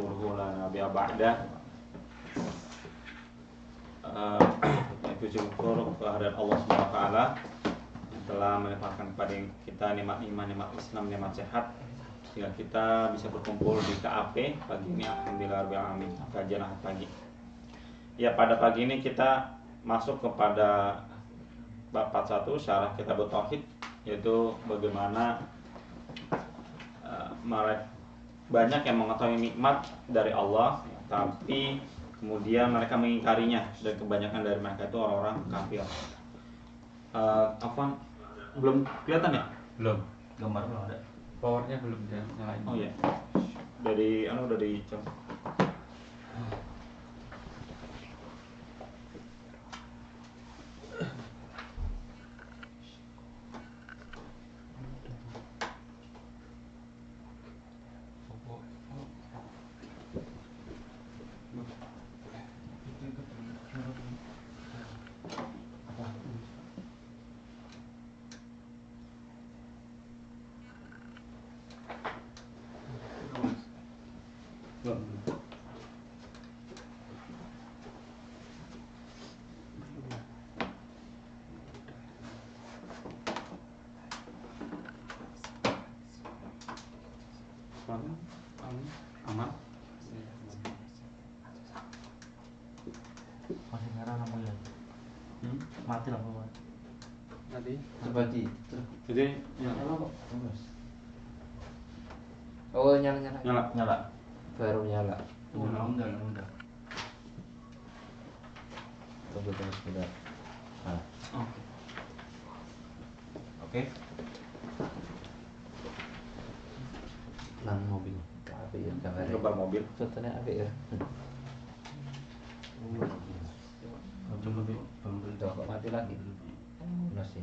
rasuluhu la nabiyya ba'dah. Yaitu syukur kehadirat Allah Subhanahu wa taala yang telah melimpahkan kepada kita nikmat iman, nikmat Islam, nikmat sehat sehingga kita bisa berkumpul di KAP pagi ini. Alhamdulillahirabbil alamin. Kajian Ahad pagi. Ya, pada pagi ini kita masuk kepada bab 41 syarah Kitab Tauhid, yaitu bagaimana banyak yang mengetahui nikmat dari Allah tapi kemudian mereka mengingkarinya, dan kebanyakan dari mereka itu orang-orang kafir. Afwan, belum kelihatan ya? Belum, gambar belum ada. Powernya belum nyalain. Oh iya. Dari udah dicek. Aman. Masih merah namanya. Mati lampu. Nanti Terbagi. Jadi oh nyala. Nyala. Baru nyala. Udah. Tunggu sebentar. Nah. Oke. Nang mobil. Apa ya gambarnya? gambar mobil. Contohnya apa ya? Coba beli Tuh, kok mati lagi? Nasi.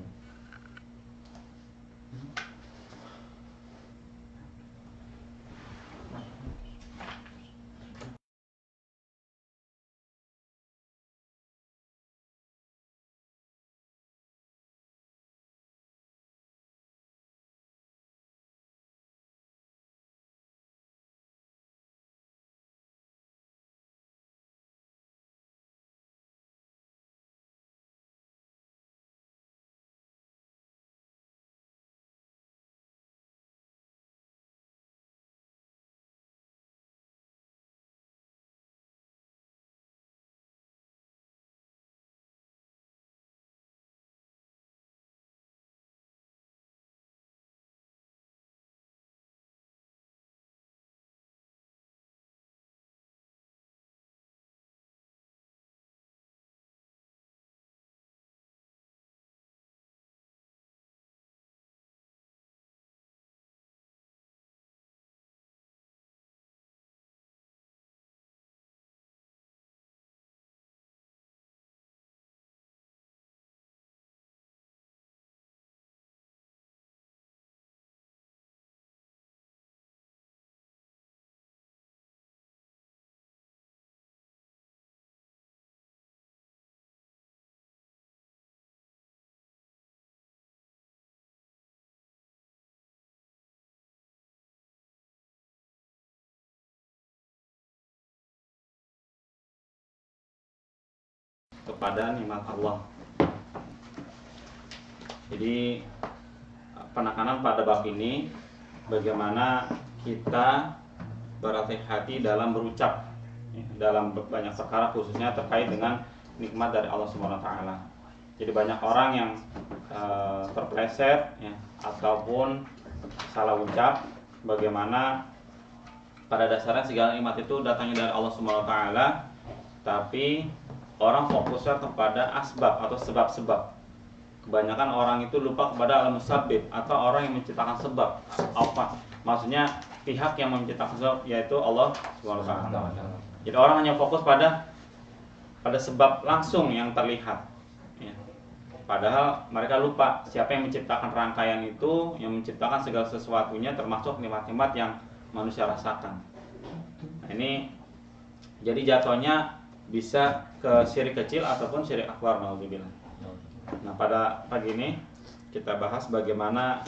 Kepada nikmat Allah. Jadi penekanan pada bab ini bagaimana kita berhati-hati dalam berucap dalam banyak perkara, khususnya terkait dengan nikmat dari Allah Subhanahu wa taala. Jadi banyak orang yang terpleset ya, ataupun salah ucap, bagaimana pada dasarnya segala nikmat itu datangnya dari Allah Subhanahu wa taala, tapi orang fokusnya kepada asbab atau sebab-sebab. Kebanyakan orang itu lupa kepada al-musabbib atau orang yang menciptakan sebab. Apa? Maksudnya pihak yang menciptakan sebab, yaitu Allah Subhanahu wa taala. Jadi orang hanya fokus pada sebab langsung yang terlihat. Ya. Padahal mereka lupa siapa yang menciptakan rangkaian itu, yang menciptakan segala sesuatunya, termasuk nikmat-nikmat yang manusia rasakan. Nah, ini jadi jatuhnya bisa ke syirik kecil ataupun syirik akbar, naudzubillah. Nah, pada pagi ini kita bahas bagaimana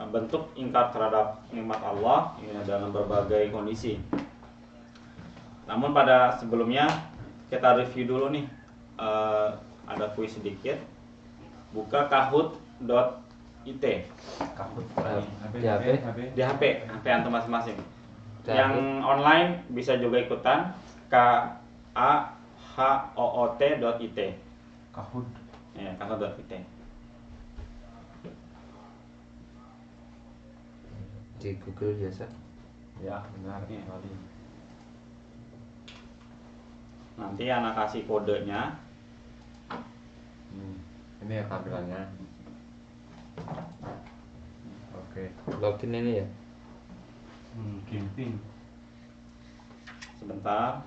bentuk ingkar terhadap nikmat Allah ya, dalam berbagai kondisi. Namun pada sebelumnya kita review dulu nih. Ada kuis sedikit. Buka kahoot.it Kabut. Di di HP antum masing-masing. Di Yang HP. online bisa juga ikutan kahoot.it. Kahut. Ya, kahoot.it. Di Google biasa. Ya, benar. Iya. Kali. Nanti anak kasih kodenya. Ini ya tampilannya. Oke. Login ini ya. Camping. Sebentar.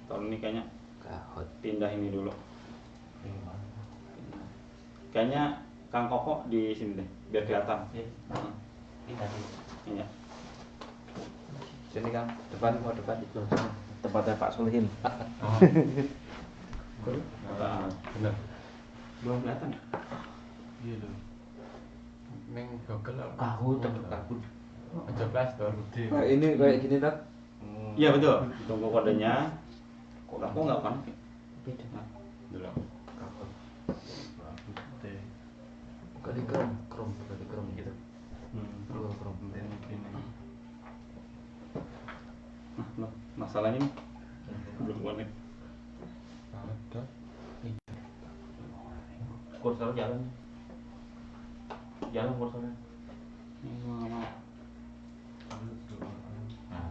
Tahun ini kayaknya Kahut. pindah ini dulu. Kayaknya Kang Koko di sini deh, biar kelihatan. Heeh. Iya. Sini Kang, depan mau depan itu langsung. Tempatnya Pak Solihin. Benar. Belum kelihatan ya? Iya loh. Neng Google apa? Kahut atau kabut. Aja Play Store. Oh, ini kayak gini tak? Iya betul. Tunggu kodenya. Kok aku nggak panik? Beda. Dulu. Kahut. Kabut teh. Bukan di Chrome, bukan di Chrome gitu. Chrome. Ini. Nah, loh, masalahnya nih belum connect. Ada. Kursor jalan. Jalan kursornya.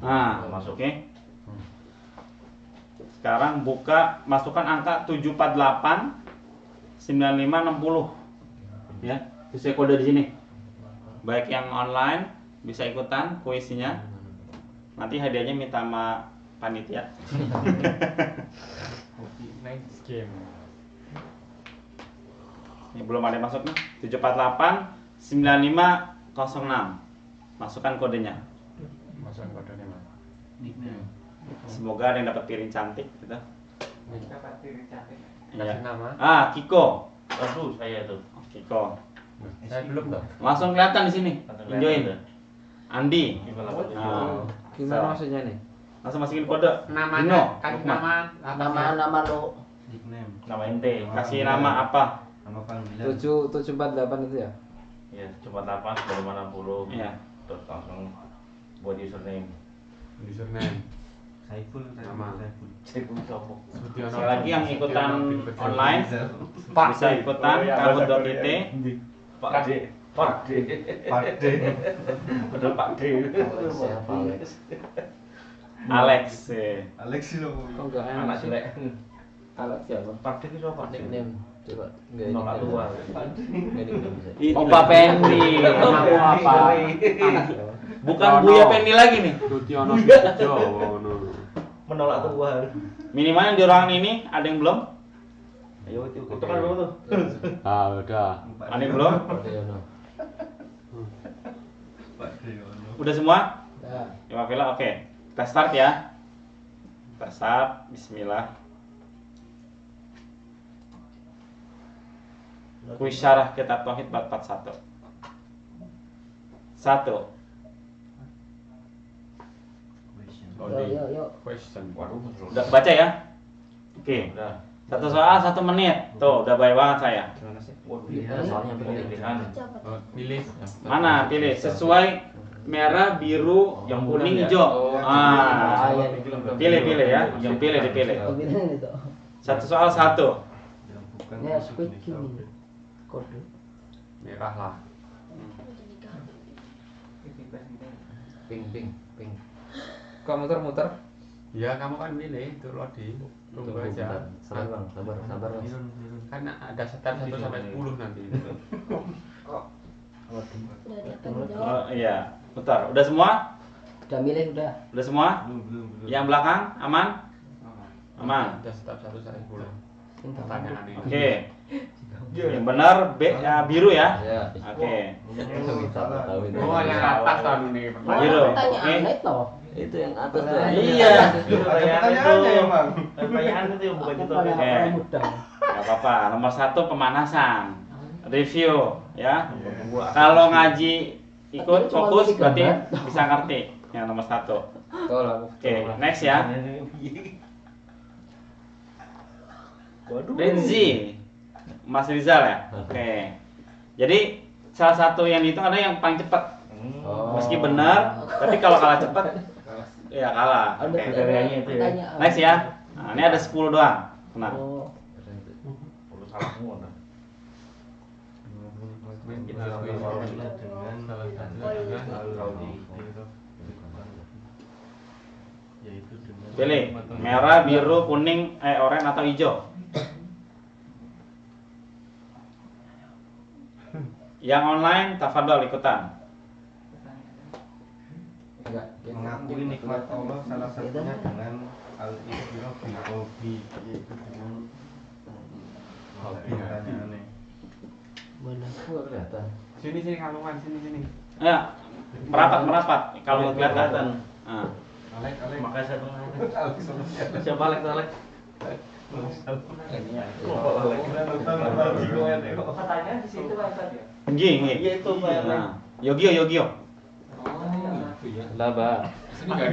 Nah, masuk oke. Sekarang buka, masukkan angka 748 9560. Ya, sesuai kode di sini. Baik yang online bisa ikutan kuisinya. Nanti hadiahnya minta sama panitia. Next game. Ini belum ada yang masuk nih. 748 9506. Masukkan kodenya. Masuk kodenya Mas. Nickname. Semoga ada yang dapat piring cantik gitu. Kasih Iya. nama. Kiko. Aduh, saya itu. Kiko. Saya belum toh. Langsung kelihatan di sini. Join. Andi. Gimana So, maksudnya nih? langsung masukin kode. Namanya, Dino, kasih Lukman. nama lo. Nickname. Nama ente. Kasih nama apa? Nama panggilan. 748 itu ya? Iya, cuma 8 dari mana 60. Iya. Terus langsung buat username. username. Saiful, Nama. Saiful. Cekung copok. Sudiono. Sekali lagi yang ikutan Sudiono. online Pak. bisa ikutan kahoot.it. Pak D. Pak D. Pak D. Betul Pak D. Alex siapa Alex? Alex. Alex sih lo. Kok enggak Anak sih? jelek. Alex siapa? Pak D itu siapa? Nickname. Coba. Enggak Nolak tua. Enggak nickname bisa. Opa Pendi. Kamu apa? Bukan Buya Pendi lagi nih. Sudiono Sudjo. Menolak tua. Minimal yang di ruangan ini ada yang belum? Ayo itu kan dulu tuh. Ah, udah. Ada yang belum? Yono. Pak D. Udah semua? Ya. Ya Villa, oke. Kita start ya. Kita start. Bismillah. Kuis syarah kitab tauhid bab 41. 1. Yuk. Question. Waduh, Udah baca ya? Oke. udah. Satu soal 1 menit. Tuh, udah baik banget saya. Gimana sih? Waduh, Soalnya pilihan. Oh, pilih. Mana? Pilih sesuai merah, biru, Yang kuning, bulan ya? hijau. Ah, iya. Pilih ya. Yang pilih dipilih. Satu soal 1. Yang bukan Ya, masuk Squid nih, Game. Saudi. Kode. Merah lah. Ping. Kok muter-muter? Ya, kamu kan milih itu Lodi. Tunggu aja. Sabar bang, sabar Mas. Mirun. Kan ada setar 1 sampai 10 nanti. Udah dapat Oh, jawab. iya. Bentar. Udah semua? Udah milih udah. Udah semua? Belum. Yang belakang aman? Aman. Ada setar 1 sampai 10. Tinggal. Pertanyaan ini. Oke. Yang benar biru ya. Ya. Oke. Tahu itu. Oh, yang atas kan ini. Biru. Pertanyaan Oke. itu. Itu yang atas tuh. Iya. Pertanyaannya emang. Pertanyaan itu yang bukan Aku itu. pada Oke. orang muda. Gak apa-apa. Nomor 1 pemanasan. Review ya. Kalau ngaji ikut Cuma fokus milih berarti gambar. bisa ngerti yang nomor 1. Tolong. Oke, next ya. Waduh. Renzi, Mas Rizal ya. Oke. Jadi salah satu yang dihitung ada yang paling cepat. Oh. Meski benar, tapi kalau kalah cepat ya kalah. Ada Oke. Kriterianya itu ya. pertanyaan. Next ya. Nah, ini ada 10 doang. Tenang. Oh, Udah salah semua dah. Kita dengan salah satu adalah yaitu dengan Pilih merah, biru, kuning, oranye atau hijau. Yang online tafadhol ikutan. Enggak. mengakui nikmat Allah salah satunya dengan al-ikhtiraf bil hobi, yaitu dengan hobi pertanyaannya. mana? Enggak kelihatan. sini kalungan sini. Ayo, merapat. Kalau nggak kelihatan. Nah. Alek Makanya saya tengah. Alek Siapa Alex? Katanya di situ Pak Ustaz ya. Nggih. Iya itu Pak. Nah, Yogyo. Laba. Nggak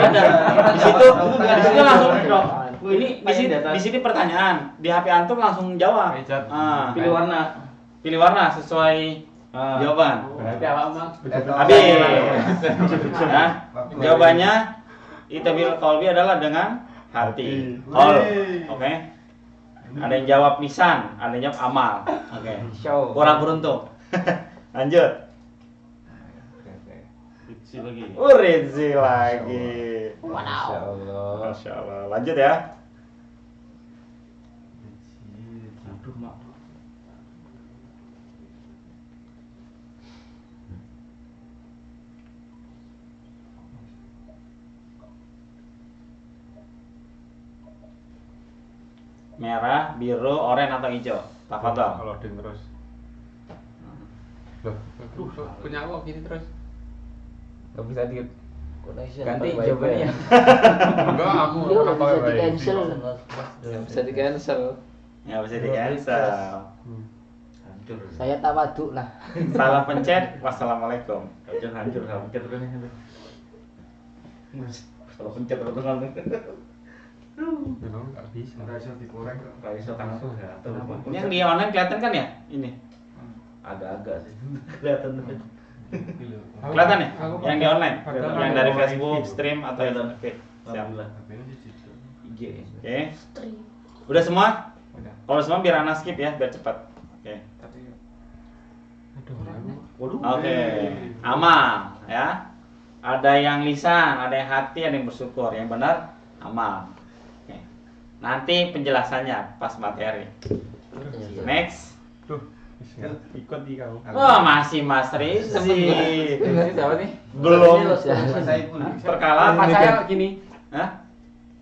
ada. Di situ langsung. Di sini pertanyaan. Di HP antum langsung jawab. Ah, pilih warna sesuai jawaban. Berarti awak mah Habis. Ya, jawabannya itabil qalbi adalah dengan hati. All. Oke. Ada yang jawab lisan, ada yang jawab amal. Oke. Show. Kurang beruntung. Lanjut. Ritzi lagi. Rizzi lagi. Masya Allah. Masya Allah. Lanjut ya. Aduh, Mak. Merah, biru, oranye atau hijau. Tafadhol. loading terus. Loh, aduh, punya awak gini terus. Enggak bisa di Connection. ganti Wifi. jawabannya. Enggak, aku Iya, apa bisa wifi. di cancel. Enggak bisa di cancel. Nggak bisa di cancel. Hancur. Saya tawaduk lah. Salah pencet. Wassalamualaikum. Hancur. Pencet kan ini. Kalau pencet terus kan. Memang enggak bisa. Nggak bisa dikorek. Raiso langsung ya. Ini yang di online kelihatan kan ya? Ini. Agak-agak sih. Kelihatan. Kelihatan ya? Aku Yang di online. pakai Yang dari wifi. Facebook, stream atau yang oke. Siap. Alhamdulillah. HP-nya di situ. IG. Oke. Udah semua? Udah. Kalau semua biar anak skip ya, biar cepat. Oke. Tapi aduh, aku Waduh. Oke. Amal ya. Ada yang lisan, ada yang hati, ada yang bersyukur. Yang benar amal. Oke. Nanti penjelasannya pas materi. Next. tuh ikut di kau. Oh, masih Mas Rizzi. Ini siapa nih? Belum Saya pun perkara. Pas saya gini. Hah?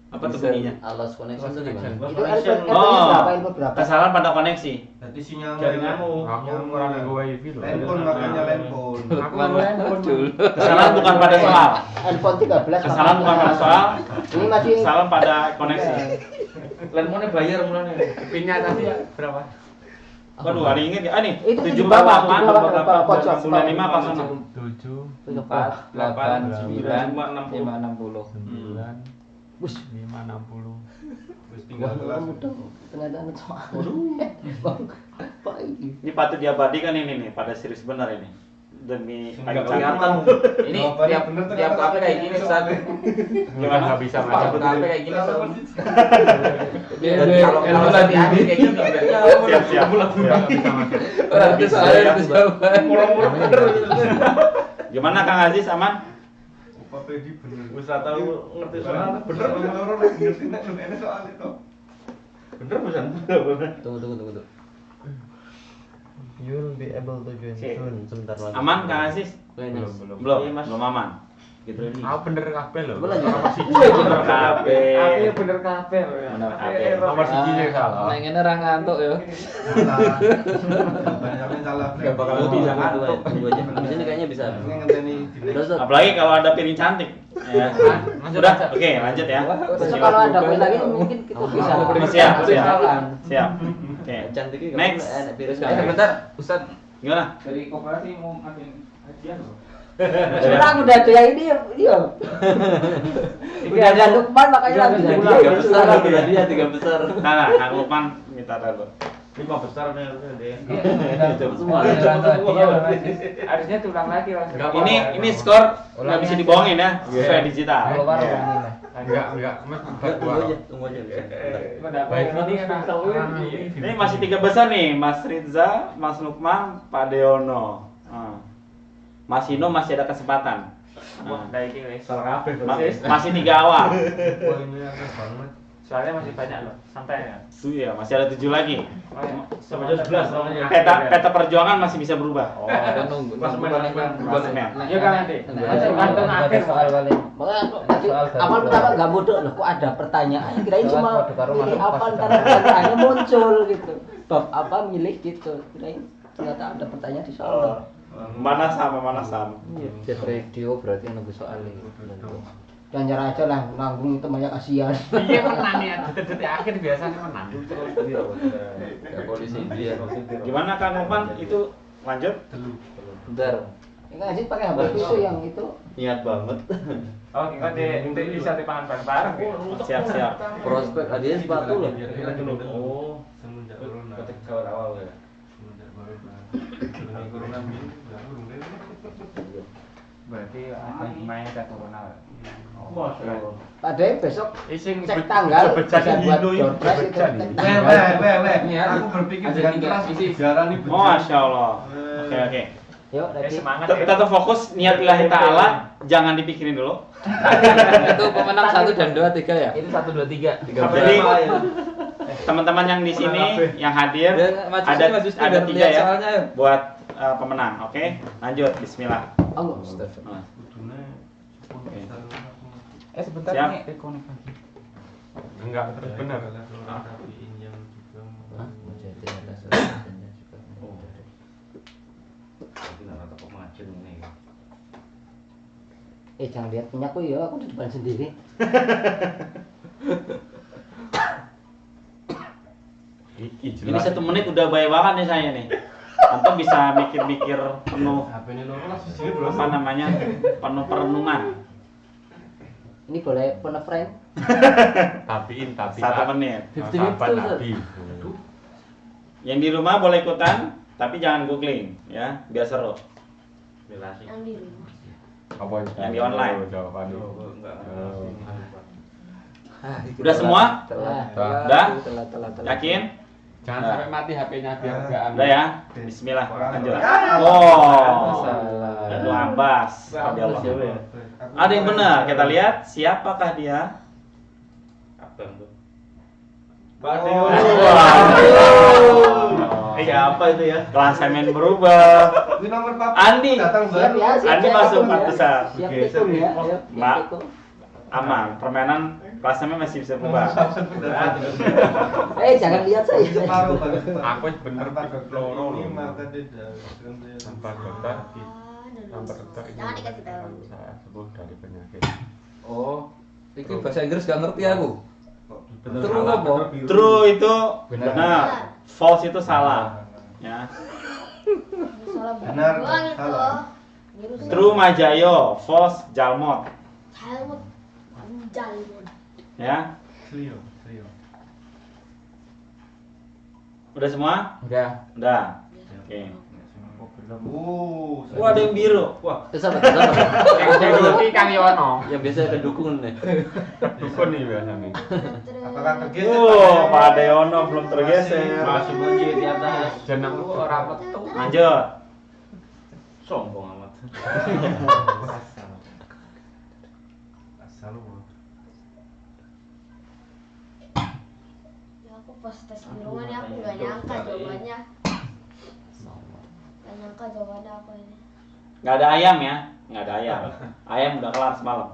Apa tuh bunyinya? Alas connection itu gimana? Connection. Itu input Oh. berapa? Input berapa? Kesalahan pada koneksi. Nanti sinyal Jaringanmu. Aku kurang gue wifi loh. Handphone makanya handphone. Aku Mana dulu? Kesalahan bukan pada soal. Handphone 13. Kesalahan bukan pada soal. Ini masih Kesalahan pada koneksi. Lemone bayar mulanya. pinnya tadi berapa? Waduh, ada yang inget ya? Ah nih, Itu 78, 78, pojok. 95, 06. 7 4, 8, 9, 5, 60. 9 Bus. 5, 60. Terus tinggal kelas. ternyata soal. Pak ini. Ini patut diabadikan ini nih, pada serius benar ini. Demi Enggak panjang. kelihatan. Ini Jawabannya tiap bener tuh tiap kata-kata kafe kayak gini Ustaz. Gimana? Enggak bisa Tiap macam. kafe kayak gini Ustaz. Iya, Jadi kalau lagi habis kayak gini enggak bisa. Siap. Enggak bisa macam. Itu soalnya itu jawaban. Gimana Kang Aziz, aman? Pak Freddy bener. Usah tahu ngerti soal. Bener orang lagi ngerti nek ini soal itu. Bener bukan? Tunggu. You'll be able to join Oke. soon. Sebentar lagi. Aman Kang Aziz? Belum. Belum, Iya, Mas. belum aman. Gitu ini. Aku bener kabeh loh. Boleh, ya? Nomor siji. Bener kabeh. Aku ya bener kabeh loh ya. Bener kabeh. Nomor siji sih salah. Neng ini orang ngantuk ya. Salah. Jawabannya salah. Enggak bakal Freddy. bisa ngantuk. Tunggu aja. Di sini kayaknya bisa. Ini ngenteni di Udah, Ustaz. Apalagi kalau ada piring cantik. Ya. Lanjut, Udah, lanjut. oke, lanjut ya. Besok kalau ada kuis lagi mungkin kita bisa. Siap. Kenalan. Siap. Oke. Cantik juga. Next. Virus. Sebentar, Ustaz. Gimana? Dari koperasi mau ngasih hadiah loh. Curang udah ada yang ini ya. Iya. Udah ada Lukman makanya lagi Tiga besar lagi ya, dia 3 besar. Nah, Kang Lukman minta dulu. 5 besar nih deh. Semua Harusnya tulang lagi Mas. Ini skor nggak bisa dibohongin ya, sesuai digital. Keluar Iya. uang ini. Enggak, Mas. Tunggu aja. Ini masih 3 besar nih, Mas Ridza, Mas Lukman, Pak Deono. Mas Ino masih ada kesempatan. Wah, dah iki wis. Salah kabeh Masih 3 awal. Wah ini aneh banget. Soalnya masih banyak loh. Santai ya. Iya, masih ada 7 lagi. Sampai jam 11 namanya. Peta perjuangan masih bisa berubah. Oh, Kan nunggu. Klasemen. Iya kan nanti. Gantung akhir soal kali. Makanya tadi awal pertama nggak bodoh loh, kok ada pertanyaan, kirain cuma pilih apa karena pertanyaannya muncul gitu. Bab apa milih gitu. Kirain ternyata ada pertanyaan di soal. Mana sama. Jet radio berarti yang nunggu soal ini. Ganjar aja lah, nanggung temannya kasihan. Iya menang ya. Detik-detik akhir biasanya menang. Ya polisi dia. Gimana Kang Lukman itu lanjut? Bentar. Ini kan Aziz pakai HP itu yang itu. Niat banget. Oh, kita bisa dipangan bareng-bareng ya. Siap. Prospek hadiah sepatu loh. Oh, Semenjak corona. ketika awal ya. Semenjak corona ini belum deh. Berarti main ada corona. Pak Dek besok Ising cek tanggal bisa buat door prize itu cek tanggal. Aku berpikir dengan keras sejarah ini. Masya Allah. Oke. Yuk, lagi. Semangat ya. Tetap fokus niat lillahi ta'ala, jangan dipikirin dulu. Itu pemenang 1 dan 2 3 ya? Itu 1 2 3. Jadi teman-teman yang di sini yang hadir ada 3 ya buat pemenang. Oke, lanjut. Bismillah. Allah, astagfirullah. Sebentar Siap. nih reconnect lagi. Enggak, terus benar. Jadi ada juga. Jangan lihat punya aku ya, aku di depan sendiri. Ini 1 menit udah baik banget nih saya nih. Antum bisa mikir-mikir penuh apa namanya? Penuh perenungan. Ini boleh pernah friend? Tapi 1 menit. 50 menit. Yang di rumah boleh ikutan, tapi jangan googling ya, biar seru. Yang di rumah. Apa Yang di online. Jawabannya. Udah semua? Telah. Udah? Telah. Yakin? Jangan sampai mati HP-nya biar enggak Udah ya? Bismillah, lanjut. Oh. Salah. Ibnu Abbas. radhiyallahu anhu. Ada yang benar, kita lihat siapakah dia? Abang tuh. Pak Siapa itu ya? Klasemen berubah. Ini nomor papa. Andi. Datang Siap baru. ya, siap. Andi siap masuk itu 4 ya. besar. Siap Oke, itu ya. Ayo, Mak. itu. Aman, permainan klasemen masih bisa berubah. Jangan lihat saya. Separuh bagi separuh. Aku bener Tanpa pikir dokter loro ini loh. maka tidak. Tanpa dokter. Tanpa Jangan dokter ini dikasih tahu. saya sembuh dari penyakit. Oh, iki bahasa Inggris gak ngerti aku. Bener. True apa? True itu Benar. benar, false itu salah. Ya. Salah Benar, doang itu. salah. Virus. True Majayo, false Jalmot. Jalmut. Jalmut. Ya. Selio. Udah semua? Udah. Udah. Oke. Belum. Wah, ada yang biru. Wah, Itu sabar. Yang jadi Kang Yono. Yang biasa kedukun nih. Dukun nih biasanya. Apakah tergeser? Pak Deono belum tergeser. Masih bunyi di atas. Jeneng lu ora metu. Lanjut. Sombong amat. Asal lu. Ya aku pas tes biruan ya aku nggak nyangka jawabannya. Nggak nyangka jawabannya apa ini. Nggak ada ayam ya? Nggak ada ayam. Ayam udah kelar semalam.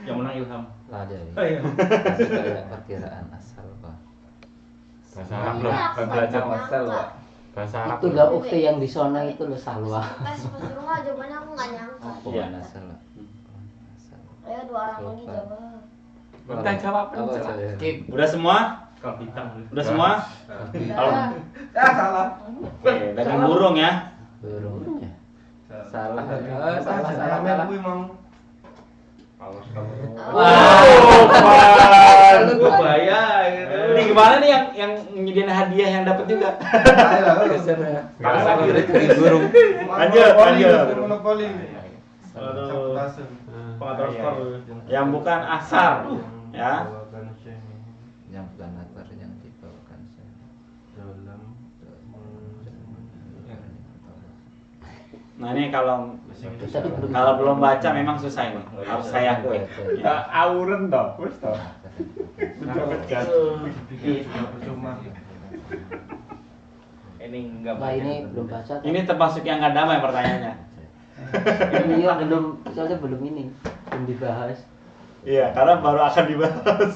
Yang menang Ilham. Lah dia. Oh iya. Tapi kayak perkiraan asal Pak. Bahasa Arab loh. Iya, aku Belajar nggak wasel nyangka. loh. Bahasa Arab. Itu lah ukti yang di zona itu loh salwa. Tes pas di rumah jawabannya aku nggak nyangka. Iya. Asal. Ayo 2 orang lagi jawab. Kita jawab. Apa aja ya? Skip. Udah semua? Kalau bintang. Udah semua? Kalau salah. oke, daging burung ya. Burungnya. Salah. Salah. Aku mau. Awas kamu. Wah, Bahaya gitu. ini gimana nih yang nyediain hadiah yang dapat juga? Geser ya. Paksa kiri. Burung. Lanjut. Monopoli. Aduh. Pengatur skor. Yang bukan asar ya. Yang bukan akar yang dibawakan saya. Dalam Nah ini kalau Tadi belum. belum baca memang susah ini. Harus saya akui. Ya. Auren toh, wis toh. percuma. Ini enggak Nah ini belum baca. Ini termasuk yang nggak damai pertanyaannya. Iya belum, soalnya belum ini, belum dibahas. Iya, karena baru akan dibahas.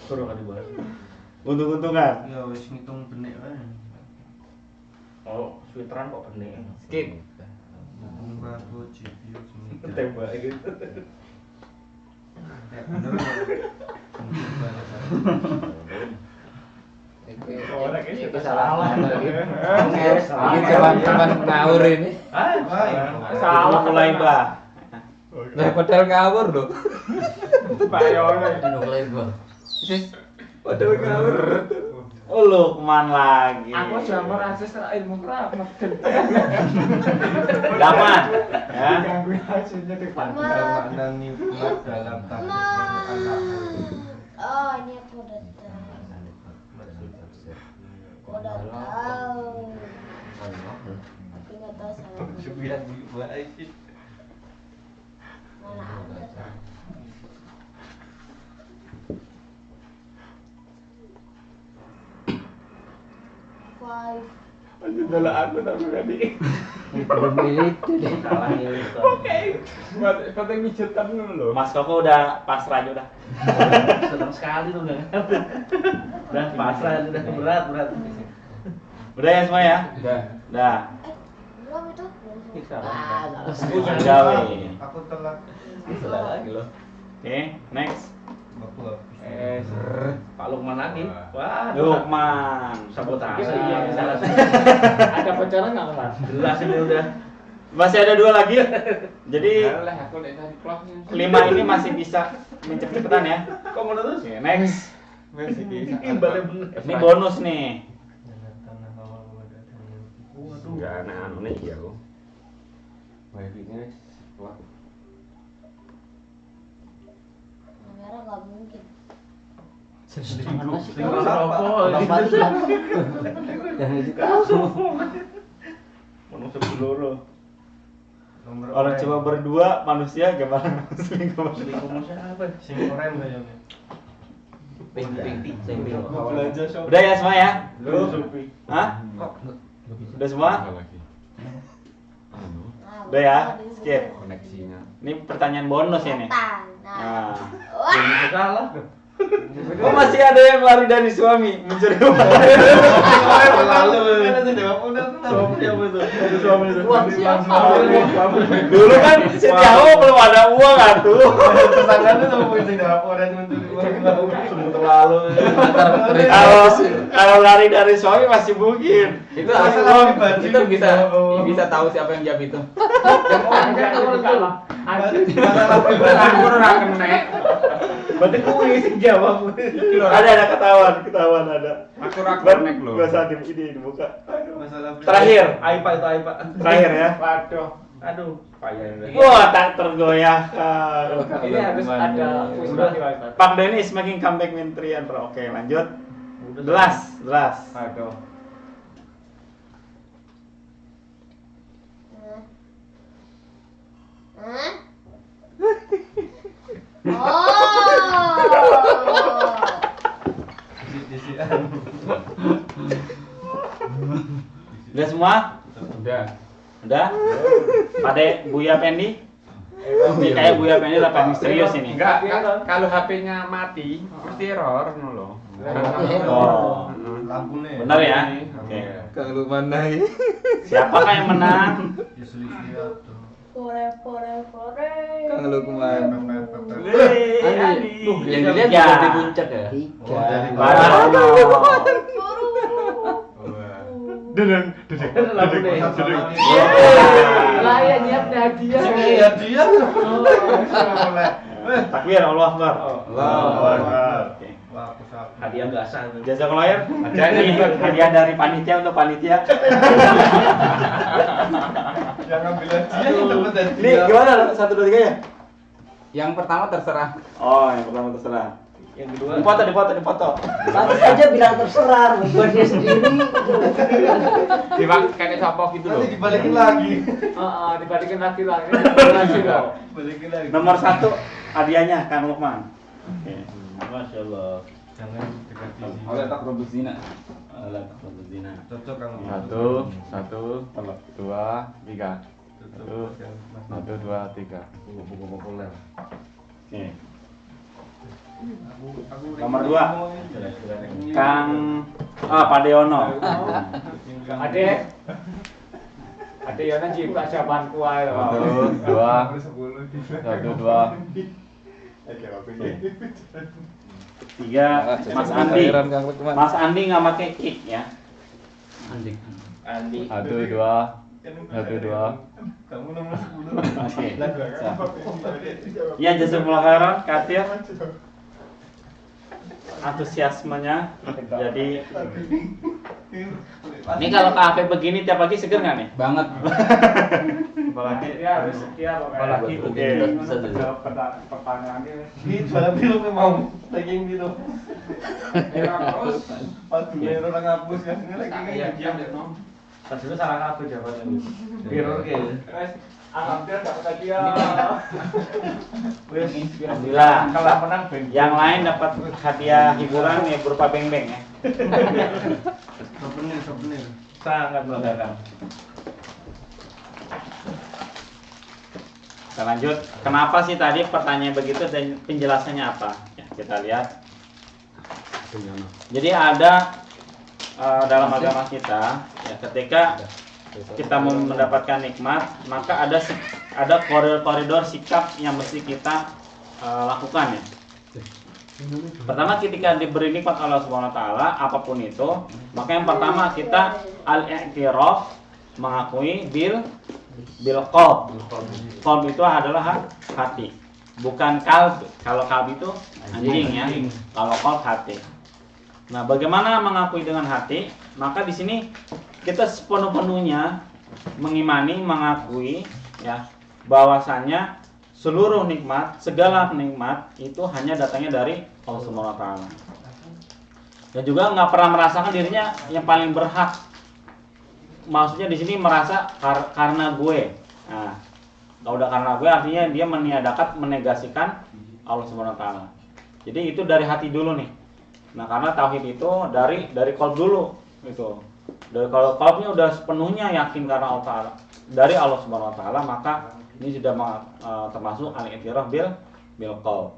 Suruh kan dibahas. Untung-untungan. Ya wis ngitung benek wae. Oh, switeran kok bening. Skip. Enggak tuh GPU semua. Tembak gitu. Bener kok. Ini salah. Ini cuman ngawur ini. Salah mulai bah. Nah, padahal ngawur loh. Pak Yono. Mulai gua. Padahal ngawur. Oh, Lukman lagi. Aku jamur asis ilmu keramat. Daman. Ya. Ganggu hasilnya di Makna nikmat dalam takdir anak. Oh, ini aku udah tahu. Aku udah tahu. Tapi nggak tahu salah. Sebiar buat aja. Mana ada? Five. Adalah aku tapi tadi. Belum itu deh. Salah ini. Oke. Kata mijetan dulu loh. Mas Koko udah pasrah aja udah. Senang sekali tuh enggak. Udah pasrah udah berat. Udah ya semua ya? Udah. Udah. Belum itu? Ah, salah. Jangan gawe. Aku telat. Salah lagi loh. Oke, next. Aku habis. Pak Lukman lagi. Wah, Lukman. sabotase. Iya, Salah. Ada bocoran nggak Mas? Jelas ini udah. Masih ada 2 lagi. Jadi Alah, aku lihat tadi vlognya. 5 ini masih bisa cepet-cepetan ya. Kok mau terus? Oke, next. Masih bisa. Imbalnya bener. Ini bonus nih. Tanah awal wadah. Waduh. Enggak aneh-aneh ya kok. Wifi-nya vlog. Kamera nggak mungkin. Panas. Tinggal apa? Panas ya. Jangan ditahu. Mau sebeloro. Nomor Orang oren. cuma berdua manusia gimana selingkuh? Selingkuh mau siapa? Sing oren kayaknya. Ping. Belanja shop. Udah ya semua ya? Lu Supi. Hah? Udah semua? Nah, Udah ya? bukan di Skip. situ. Koneksinya. Ini pertanyaan bonus ya nih. Setan. Nah. Nah. Wah. Jangan salah. Oh masih ada yang lari dari suami mencuri uang. Lalu. Suami apa itu? Itu suami itu. Uang siapa? Dulu kan setiawo belum ada uang atuh. Tetangganya tuh mau sing oren mencuri uang. Sungguh terlalu. Kalau lari dari suami masih mungkin. Itu Masalah asal pribadi. itu bisa tahu siapa yang jam itu. Masalah pribadi. Aku ora kena. Berarti kuwi sing jawab. Ada ketahuan ada. Aku ora connect lho. Gua saat ini dibuka. Masalah pribadi. Terakhir, Aipa itu Aipa. terakhir ya. Waduh. Aduh, payah ini. Wah tak tergoyahkan. Ini harus ada Udah. Pak Denny is making comeback win 3 and pro. Oke lanjut. Jelas. Aduh. Hah? Oh. Disi-disian. Udah semua? Udah. Udah? Pada Buya Pendi? Ini kayak Buya Pendi lah paling serius ini. Enggak, kalau HP-nya mati, mesti error ngono loh. Oh. Lampunya. Benar ya? Oke. Kalau mana ini? Siapakah yang menang? Diselisih atau. Kang Lukman. Yang dilihat Ya. juga di puncak ya. Lah ya nyiapnya hadiah. Iya dia. Takbir, Allah Akbar. Allahu Akbar. Oke. Wah, pusat. Hadiah nggak sah. Jazakallah khair. Ini hadiah dari panitia untuk panitia. Yang ambil hadiah yang dapat hadiah. Ini gimana? 1, 2, 3 ya? Yang pertama terserah. Oh, yang pertama terserah. Yang kedua. Difoto. Pantas saja bilang terserah, buat dia sendiri. Dibang kayak siapa gitu loh. Nanti dibalikin lagi. Dibalikin lagi lah. Masih kok. Balikin lagi. Nomor 1 hadiahnya Kang Lukman. Oke. Masya Allah. Jangan dekati. Oleh tak produksinya. Allah takut zina. Cocok Kang. 1, 2, 3. 1, 2, 3. Buku populer. Oke. Nomor 2 Kang Pak Deono. Ade Yana jiplak jawabanku ae lho. 1, 2, 1, 2. 3 Mas Andi. Mas Andi nggak pakai kick ya. Andi. 1, 2. 1, 2. Kamu nomor 10. Oke. Ya jazakumullah khairan Katir. Antusiasmenya. Jadi ini kalau kafe begini tiap pagi seger nggak nih? Banget. Apalagi Ya harus setia apalagi oke. pertanyaannya. Di dalam biru mau daging biru. Terus Pas biru orang ngapus ya. Ini lagi iya diam deh nom. Tadi lu salah aku jawabannya. biru ke. Guys, alhamdulillah dapat hadiah. Alhamdulillah. Kalau menang Yang lain dapat hadiah hiburan ya berupa beng-beng ya. Souvenir. Sangat melengkapi. Kita lanjut. Kenapa sih tadi pertanyaan begitu dan penjelasannya apa? Ya, kita lihat. Jadi ada dalam agama kita, ya, ketika kita mau mendapatkan nikmat, maka ada koridor-koridor sikap yang mesti kita lakukan ya. Pertama ketika diberi nikmat Allah Subhanahu wa taala apapun itu, maka yang pertama kita al-i'tiraf, mengakui bil qalb. Qalb itu adalah hati, bukan kalb. Kalau kalb itu anjing ya. Kalau qalb hati. Nah, bagaimana mengakui dengan hati? Maka di sini kita sepenuh-penuhnya mengimani, mengakui ya bahwasanya seluruh nikmat, segala nikmat itu hanya datangnya dari Allah Subhanahu wa taala. Dan juga nggak pernah merasakan dirinya yang paling berhak. Maksudnya di sini merasa karena gue. Nah, kalau udah karena gue artinya dia menegasikan Allah Subhanahu wa taala. Jadi itu dari hati dulu nih. Nah, karena tauhid itu dari qalb dulu gitu. Dari kalau qalbnya udah sepenuhnya yakin karena Allah taala, dari Allah Subhanahu wa taala, maka ini sudah termasuk al-i'tiraf bil qalb.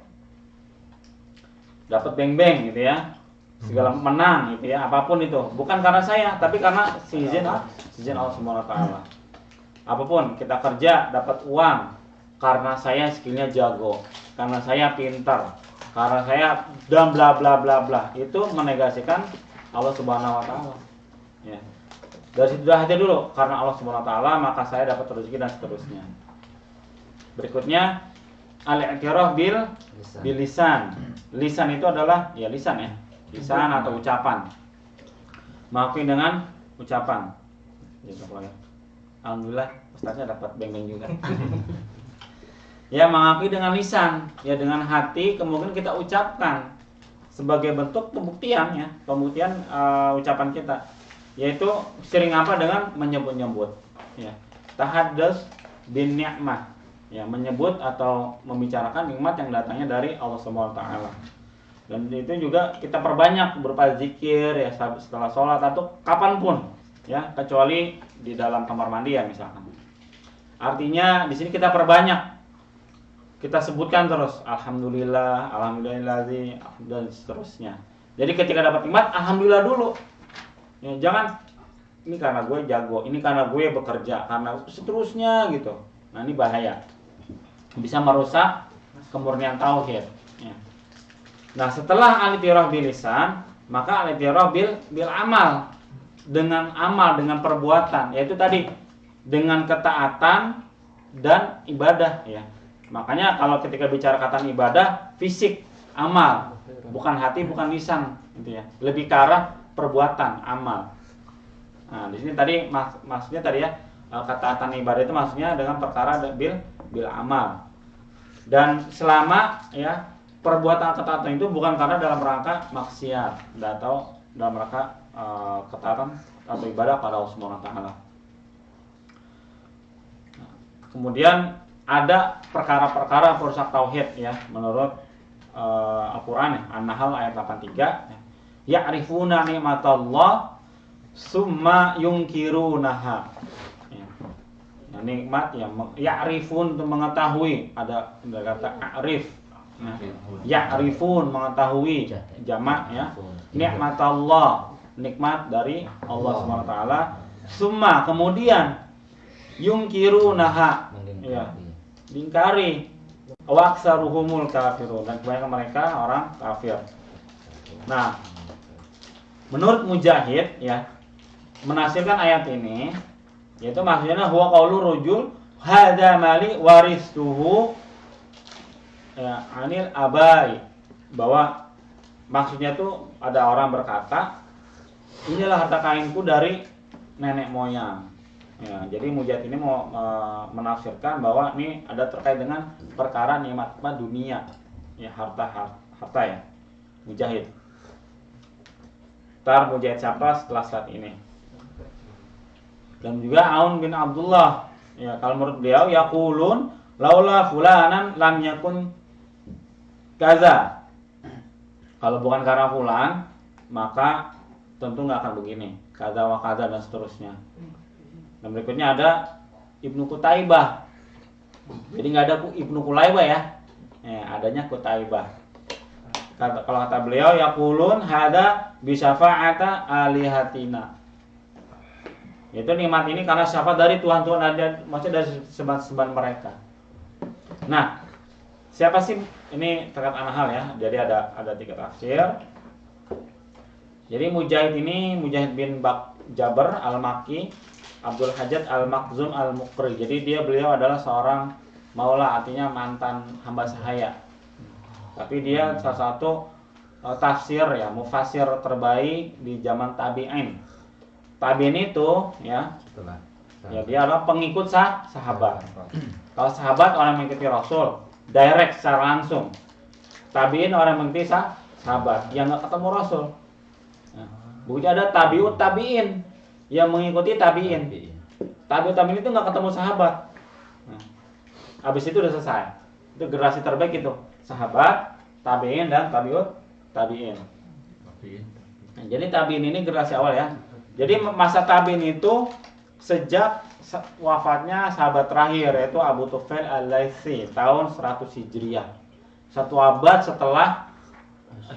Dapat beng-beng gitu ya. Segala menang gitu ya, apapun itu. Bukan karena saya, tapi karena izin Allah Subhanahu wa taala. Apapun kita kerja dapat uang karena saya skillnya jago, karena saya pintar, karena saya dan bla bla bla bla, itu menegasikan Allah Subhanahu wa taala. Ya. Dari situ aja dulu, karena Allah Subhanahu wa taala maka saya dapat rezeki dan seterusnya. Berikutnya al-i'tiraf bil lisan. Lisan itu adalah ya lisan ya. Lisan atau ucapan. Mengakui dengan ucapan. Alhamdulillah ustaznya dapat beng-beng juga. Ya, mengakui dengan lisan, ya dengan hati kemudian kita ucapkan sebagai bentuk pembuktian ya, pembuktian ucapan kita. Yaitu sering apa dengan menyebut-nyebut ya. Tahaddas bin ni'mah. Ya, menyebut atau membicarakan nikmat yang datangnya dari Allah Subhanahu wa taala. Dan itu juga kita perbanyak berupa zikir ya setelah sholat atau kapanpun ya, kecuali di dalam kamar mandi ya misalkan. Artinya di sini kita perbanyak, kita sebutkan terus alhamdulillah, alhamdulillahi dan seterusnya. Jadi ketika dapat nikmat alhamdulillah dulu. Ya, jangan ini karena gue jago, ini karena gue bekerja, karena seterusnya gitu. Nah ini bahaya, bisa merusak kemurnian tauhid. Ya. Nah setelah al-i'tiraf bil lisan, maka al-i'tiraf bil amal, dengan perbuatan, yaitu tadi dengan ketaatan dan ibadah. Ya. Makanya kalau ketika bicara kata ibadah, fisik, amal, bukan hati, bukan lisan, gitu ya. Lebih ke arah perbuatan, amal. Nah, di sini tadi maksudnya tadi ya, ketaatan ibadah itu maksudnya dengan perkara bil amal. Dan selama ya perbuatan ketaatan itu bukan karena dalam rangka maksiat atau dalam rangka ketaatan atau ibadah pada Allah Subhanahu wa taala. Kemudian ada perkara-perkara perusak tauhid ya menurut Al-Qur'an ya, An-Nahl ayat 83 ya. Ya'rifuna ni'matallah summa yungkirunaha. Ya. Nah, nikmat ya ya'rifun itu mengetahui, ada kata arif. Nah, ya'rifun mengetahui jamak ya. Nikmatallah, nikmat dari Allah Subhanahu wa taala. Summa kemudian yungkirunaha ya, diingkari. Wa aktsaruhumul kafirun, dan kebanyakan mereka orang kafir. Nah, menurut Mujahid ya, menafsirkan ayat ini yaitu maksudnya huwa qaulu rajul hadza mali waristuhu ya, anil abai, bahwa maksudnya tuh ada orang berkata inilah harta kainku dari nenek moyang. Ya, jadi Mujahid ini mau menafsirkan bahwa ini ada terkait dengan perkara nikmat dunia, ya harta ya. Mujahid. Tar Mujahid siapa setelah saat ini? Dan juga Aun bin Abdullah. Ya, kalau menurut beliau yaqulun laula fulanan lam yakun kaza. Kalau bukan karena fulan, maka tentu nggak akan begini. Kaza wa kaza dan seterusnya. Dan berikutnya ada Ibnu Qutaibah. Jadi nggak ada Ibnu Qulaibah ya. Adanya Qutaibah. Kalau kata beliau yaqulun hada bi syafa'ata alihatina. Itu nikmat ini karena syafaat dari Tuhan-Tuhan, ada maksudnya dari sembahan mereka. Nah, siapa sih ini terkait An-Nahl ya? Jadi ada 3 tafsir. Jadi Mujahid ini Mujahid bin Jabr Al-Makki Abdul Hajjaj Al-Makhzum Al-Muqri. Jadi beliau adalah seorang maula, artinya mantan hamba sahaya. Tapi dia salah satu tafsir ya, mufassir terbaik di zaman tabi'in. Tabi'in itu ya, ya dia adalah pengikut sahabat. Kalau sahabat orang mengikuti Rasul direct secara langsung. Tabi'in orang mengikuti sahabat yang nggak ketemu Rasul. Nah, begitu ada tabi'ut tabi'in yang mengikuti tabi'in. Tabi'ut tabi'in itu nggak ketemu sahabat. Nah, habis itu udah selesai. Itu generasi terbaik itu, sahabat, tabi'in dan tabi'ut tabi'in. Nah, jadi tabi'in ini generasi awal ya. Jadi masa tabi'in itu sejak wafatnya sahabat terakhir yaitu Abu Tufail Al-Laitsi tahun 100 Hijriah. 1 abad setelah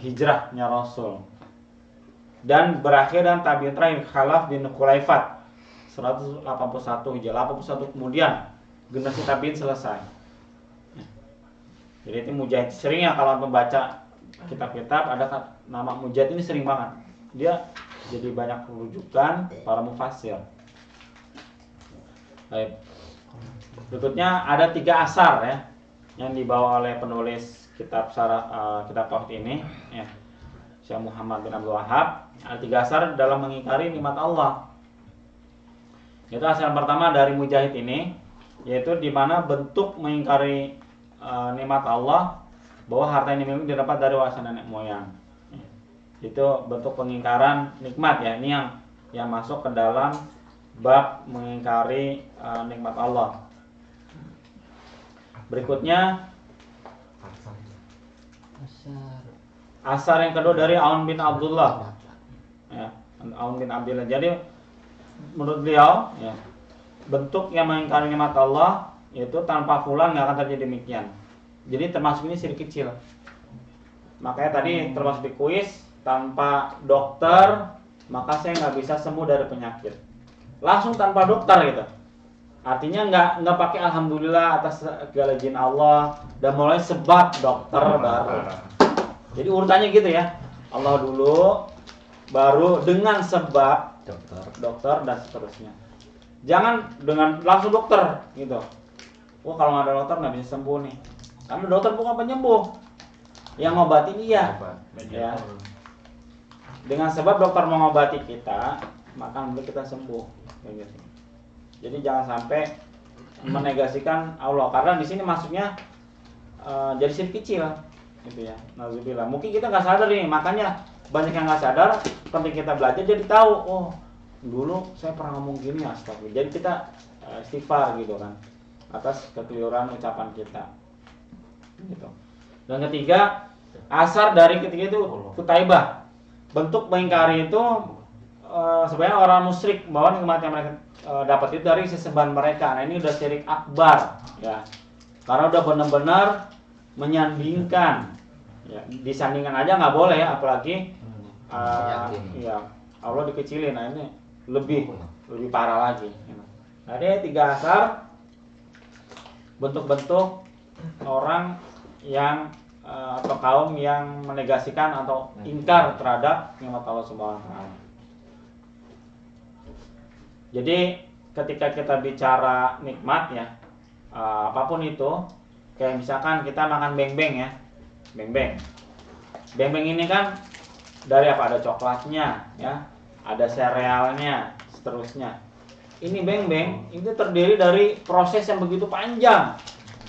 hijrahnya Rasul. Dan berakhir dengan tabi'in terakhir Khalaf bin Khulaifat 181 Hijriah. 81 kemudian generasi tabi'in selesai. Jadi itu Mujahid sering ya kalau membaca kitab-kitab ada nama Mujahid ini sering banget. Dia jadi banyak rujukan para mufassir. Baik. Berikutnya ada 3 asar ya yang dibawa oleh penulis kitab kitab tauhid ini ya. Syekh Muhammad bin Abdul Wahhab. Ada 3 asar dalam mengingkari nikmat Allah. Itu asar pertama dari Mujahid ini, yaitu di mana bentuk mengingkari nikmat Allah bahwa harta ini memang didapat dari warisan nenek moyang. Itu bentuk pengingkaran nikmat ya. Ini yang masuk ke dalam bab mengingkari nikmat Allah. Berikutnya asar yang kedua dari Aun bin Abdullah. Ya, Aun bin Abdullah. Jadi menurut beliau ya, bentuk yang mengingkari nikmat Allah yaitu tanpa fulan nggak akan terjadi demikian. Jadi termasuk ini syirik kecil. Makanya tadi termasuk di kuis, tanpa dokter maka saya nggak bisa sembuh dari penyakit. Langsung tanpa dokter gitu. Artinya nggak pakai alhamdulillah atas segala izin Allah dan mulai sebab dokter baru. Jadi urutannya gitu ya. Allah dulu, baru dengan sebab dokter dan seterusnya. Jangan dengan langsung dokter gitu. Wah kalau nggak ada dokter nggak bisa sembuh nih. Karena dokter bukan penyembuh, yang ngobatin iya. Ya. Dengan sebab dokter mengobati kita, maka nanti kita sembuh. Gitu. Jadi jangan sampai menegasikan Allah, karena di sini masuknya jadi syirik kecil, gitu ya. Nauzubillah. Mungkin kita nggak sadar nih, makanya banyak yang nggak sadar. Ketika kita belajar jadi tahu, oh dulu saya pernah ngomong gini, astagfirullah. Jadi kita istighfar gitu kan atas kekeliruan ucapan kita. Gitu. Dan ketiga, asar dari ketiga itu kutaibah. Bentuk mengingkari itu sebenarnya orang musyrik bahwa nikmat yang mereka dapat itu dari sesembahan mereka. Nah ini udah syirik akbar ya, karena udah benar-benar menyandingkan ya, disandingkan aja nggak boleh ya, apalagi ya Allah dikecilin. Nah ini lebih parah lagi. Nah ini 3 asar bentuk-bentuk orang yang atau kaum yang menegasikan atau ingkar terhadap nikmat Allah Subhanahu wa taala. Jadi ketika kita bicara nikmat ya, apapun itu, kayak misalkan kita makan beng-beng ya, beng-beng. Beng-beng ini kan dari apa? Ada coklatnya ya, ada serealnya, seterusnya. Ini beng-beng itu terdiri dari proses yang begitu panjang,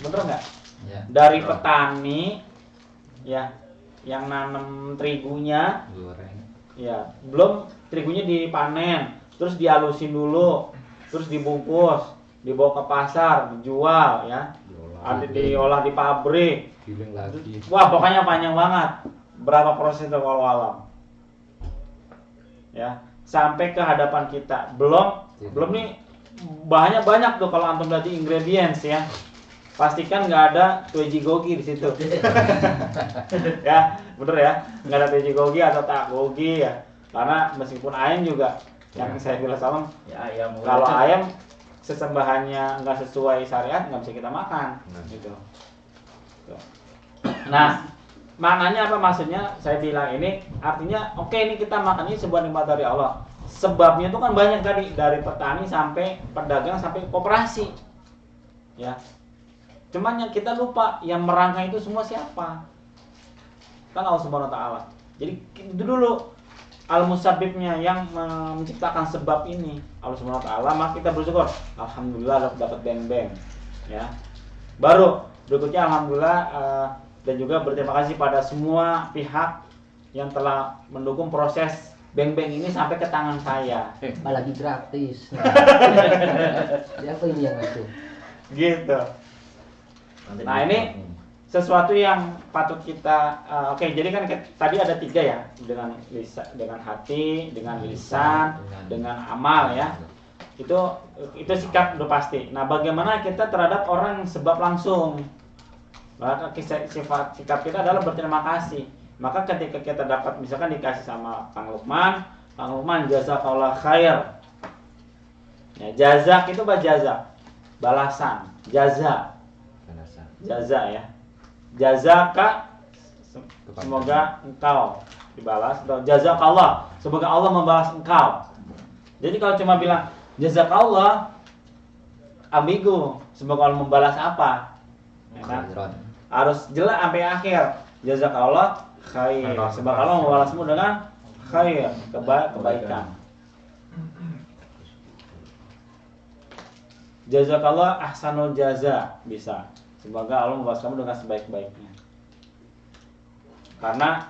bener nggak? Ya. Dari petani ya, yang nanam terigunya, Goreng. ya belum terigunya dipanen, terus dihalusin dulu, terus dibungkus, dibawa ke pasar, dijual ya, ada diolah di pabrik. Giling lagi. Wah pokoknya panjang banget. Berapa proses itu walau alam ya, sampai ke hadapan kita. Belum nih banyak tuh kalau antum lihat di ingredients ya. Pastikan nggak ada twejigogi di situ. Ya, bener ya, nggak ada twejigogi atau tak gogi ya. Karena meskipun ayam juga, yang saya bilang salam, Ya, ayam. kalau ayam sesembahannya nggak sesuai syariat nggak bisa kita makan, gitu. Nah, maknanya apa maksudnya? Saya bilang ini artinya, oke, ini kita makan ini sebuah nikmat dari Allah. Sebabnya itu kan banyak tadi, dari petani sampai pedagang sampai koperasi, ya. Cuman yang kita lupa, yang merangkai itu semua siapa? Kan Allah Subhanahu wa taala. Jadi itu dulu al-musabbibnya yang menciptakan sebab ini, Allah Subhanahu wa taala, maka kita bersyukur, alhamdulillah dapat beng-beng ya. Baru berikutnya alhamdulillah dan juga berterima kasih pada semua pihak yang telah mendukung proses beng-beng ini sampai ke tangan saya. Apalagi gratis. Siapa ini yang itu? Gitu. Nah ini sesuatu yang patut kita oke, jadi kan tadi ada 3 ya, dengan lisan, dengan hati, dengan lisan, dengan amal ya. Itu sikap udah pasti. Nah bagaimana kita terhadap orang sebab langsung? Maka sifat sikap kita adalah berterima kasih. Maka ketika kita dapat misalkan dikasih sama Kang Lukman jazakallah khair. Ya, jazak itu balasan, jaza ya. Jazaka semoga engkau dibalas, atau jazakallah semoga Allah membalas engkau. Jadi kalau cuma bilang jazakallah ambigu, semoga Allah membalas apa? Ya kan? Harus jelas sampai akhir. Jazakallah khair, semoga Allah membalasmu dengan khair, kebaikan. Jazakallah ahsanul jaza bisa. Semoga Allah membalas kamu dengan sebaik-baiknya. Karena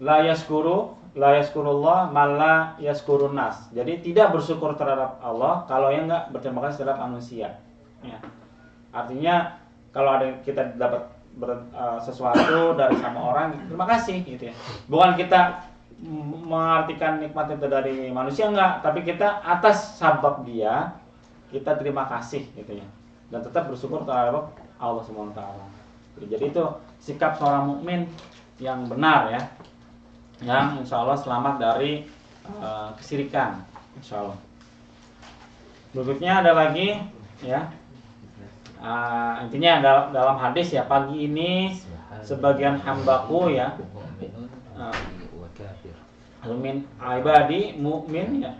la yaskurullah malla yaskurun nas. Jadi tidak bersyukur terhadap Allah kalau yang enggak berterima kasih terhadap manusia. Ya. Artinya kalau ada kita dapat sesuatu dari sama orang, terima kasih gitu ya. Bukan kita mengartikan nikmat itu dari manusia enggak, tapi kita atas sabab dia kita terima kasih gitu ya, dan tetap bersyukur terhadap Allah Subhanahu wa taala. Jadi itu sikap seorang mukmin yang benar ya, yang insya Allah selamat dari kesyirikan, insya Allah. Berikutnya ada lagi ya. Intinya dalam hadis ya, pagi ini sebagian hambaku ya, min ibadi mu'min ya,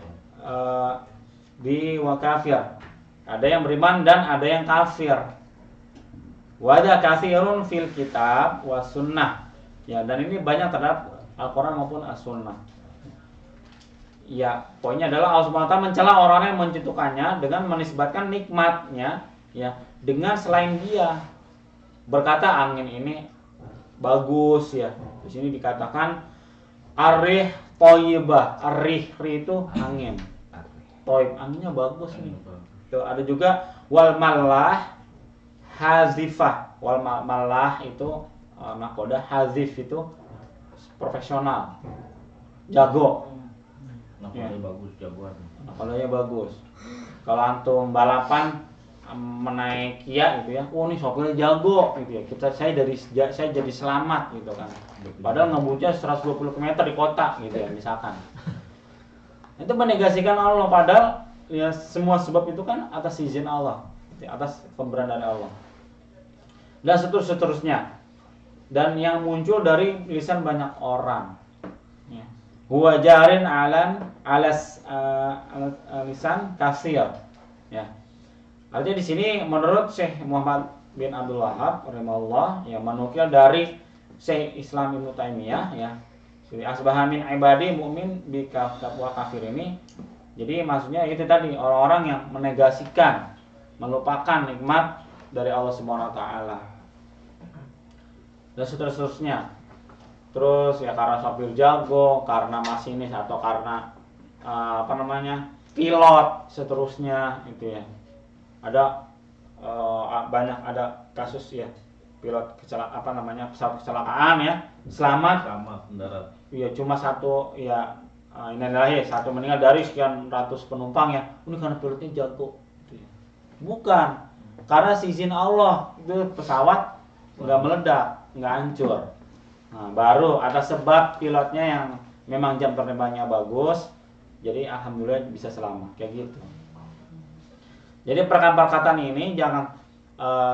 bi wa kafir. Ada yang beriman dan ada yang kafir. Wa ada kafirun fil kitab wa sunnah. Ya, dan ini banyak terhadap Al-Qur'an maupun As-Sunnah. Ya, poinnya adalah Allah SWT mencela orang yang mencintukannya dengan menisbatkan nikmatnya ya dengan selain dia. Berkata angin ini bagus ya. Di sini dikatakan arih thayyibah. Arih itu angin. Thayyib, anginnya bagus nih. Tuh, ada juga wal malah hazifah. Wal malah itu nakoda, hazif itu profesional. Jago. Nakodanya bagus, jagoan. Nakodanya bagus. Kalau antum balapan menaik Kia gitu ya, ini sopirnya jago gitu ya. Saya jadi selamat gitu kan. Padahal ngebutnya 120 km di kota gitu ya misalkan. Itu menegasikan Allah, padahal ya semua sebab itu kan atas izin Allah, atas pemberian dari Allah. Dan seterusnya. Dan yang muncul dari lisan banyak orang. Ya. Huwa jarin alas lisan kasir. Ya. Artinya di sini menurut Syekh Muhammad bin Abdul Wahab rahimahullah yang menukil dari Syekh Islam Ibnu Taimiyah ya. Jadi asbaha min ibadi mu'min bi wa kafir ini. Jadi maksudnya itu tadi orang-orang yang menegasikan, melupakan nikmat dari Allah Subhanahu wa taala. Dan seterusnya. Terus ya karena sopir jago, karena masinis atau karena pilot, seterusnya itu ya. Ada banyak ada kasus ya pilot pesawat kecelakaan ya, selamat mendarat. Iya, cuma satu ya, ini adalah ya satu meninggal dari sekian ratus penumpang ya. Ini karena pilotnya jago gitu ya. Bukan karena izin Allah itu pesawat nggak meledak, nggak hancur. Nah, baru ada sebab pilotnya yang memang jam terbangnya bagus, jadi alhamdulillah bisa selamat kayak gitu. Jadi perkataan ini jangan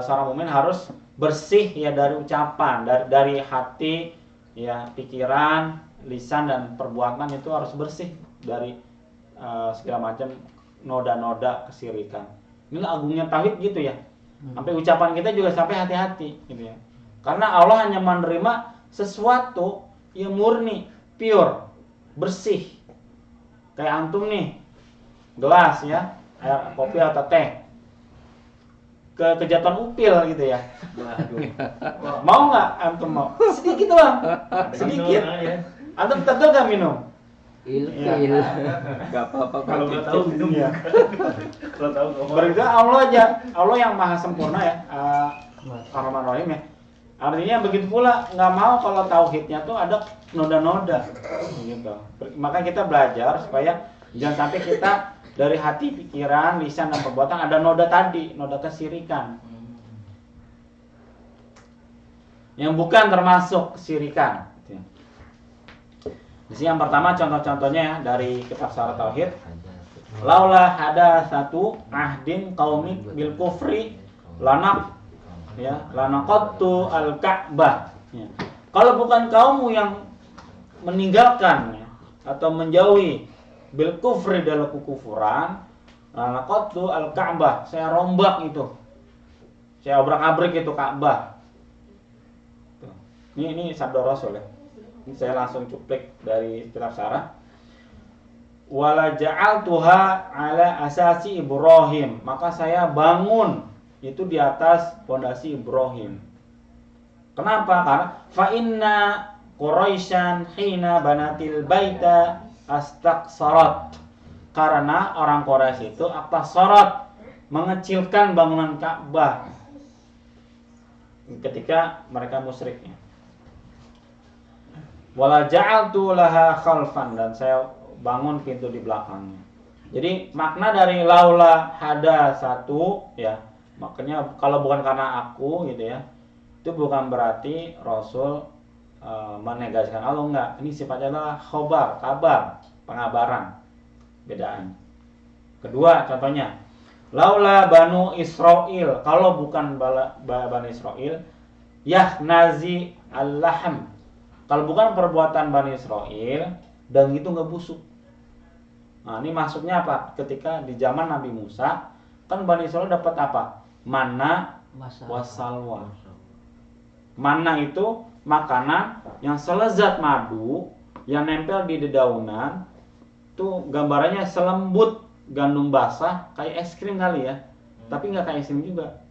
seorang mukmin harus bersih ya dari ucapan, dari hati ya, pikiran, lisan dan perbuatan itu harus bersih dari segala macam noda-noda kesyirikan. Inilah agungnya tauhid gitu ya. Sampai ucapan kita juga sampai hati-hati gitu ya. Karena Allah hanya menerima sesuatu yang murni, pure, bersih. Kayak antum nih, gelas ya, air kopi atau teh, kejatuhan upil gitu ya. Mau nggak antum mau? Sedikit doang, sedikit. Antum tentu nggak minum? Ilfil. Gak apa-apa Kalau nggak tahu minum ya. Kalau tahu nggak mau. Berarti Allah aja, Allah yang maha sempurna ya, Ar-Rahman Ar-Rahim ya. Artinya begitu pula nggak mau kalau tauhidnya tuh ada noda-noda gitu. Maka kita belajar supaya jangan sampai kita dari hati, pikiran, lisan dan perbuatan ada noda tadi, noda kesyirikan. Yang bukan termasuk kesyirikan. Di sini yang pertama contoh-contohnya ya dari kitab Syarah Tauhid. Laula hada satu ahdin qaumik bil kufri lanak ya lanaqattu al-Ka'bah ya. Kalau bukan kaummu yang meninggalkan ya, atau menjauhi bil kufri dalam kekufuran, lanaqattu al-Ka'bah, saya rombak itu, saya obrak-abrik itu Ka'bah. Ini sabda Rasul ya. Ini saya langsung cuplik dari kitab Syarah. Wala ja'altuha ala asasi Ibrahim, maka saya bangun itu di atas fondasi Ibrahim. Kenapa? Karena fa inna Quraisyan hina banatil baita astaqsarat. Karena orang Quraisy itu aktasarat, mengecilkan bangunan Ka'bah ketika mereka musyriknya. Wala ja'altu laha khalfan, dan saya bangun pintu di belakangnya. Jadi makna dari laula hada satu ya, makanya kalau bukan karena aku gitu ya, itu bukan berarti Rasul menegasikan Allah, enggak. Ini sifatnya adalah khobar, kabar, pengabaran. Bedaan. Kedua contohnya, Laula Banu Israil, kalau bukan Bani Israil, yahnazi al-lahm. Kalau bukan perbuatan Bani Israil, daging itu nggak busuk. Nah, ini maksudnya apa? Ketika di zaman Nabi Musa, kan Bani Israil dapat apa? Manna wasalwa. Manna itu makanan yang selezat madu, yang nempel di dedaunan. Tuh gambarannya selembut gandum basah, kayak es krim kali ya. Tapi nggak kayak es krim juga.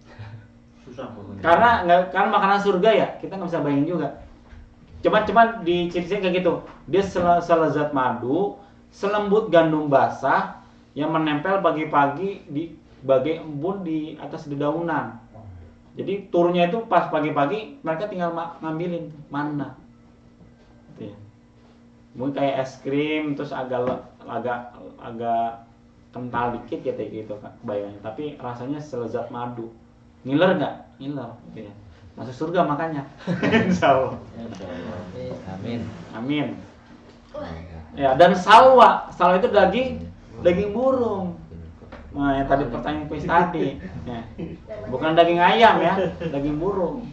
Susah pokoknya. Karena kan makanan surga ya, kita nggak bisa bayangin juga. Cuman di ciri-ciri kayak gitu. Dia selezat madu, selembut gandum basah yang menempel pagi-pagi di bagai embun di atas dedaunan. Jadi turunnya itu pas pagi-pagi mereka tinggal ngambilin mana. Gitu ya. Mungkin kayak es krim terus agak kental dikit ya kayak gitu kan bayangnya. Tapi rasanya selezat madu. Ngiler nggak? Ngiler. Gitu ya. Masuk surga makanya. Insyaallah. Amin. Amin. Ya, dan salwa itu daging burung. Nah, yang tadi pertanyaan kuis tadi, ya. Bukan daging ayam ya, daging burung.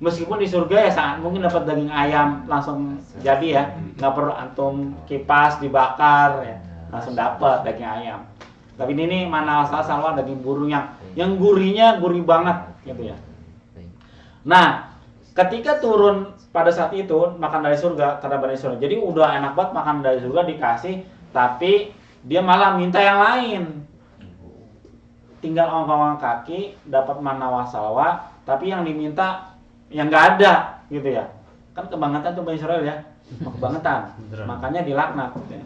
Meskipun di surga ya saat mungkin dapat daging ayam langsung jadi ya, nggak perlu antum kipas dibakar ya, langsung dapat daging ayam. Tapi ini mana salwa daging burung yang gurihnya gurih banget gitu ya. Nah, ketika turun pada saat itu makan dari surga karena Bani Israil. Jadi udah enak banget makan dari surga dikasih, tapi dia malah minta yang lain. Tinggal ongkong kaki dapat manna wasalwa, tapi yang diminta yang nggak ada gitu ya. Kan kebangetan tuh Bani Israil ya, kebangetan. Makanya dilaknat. Gitu ya.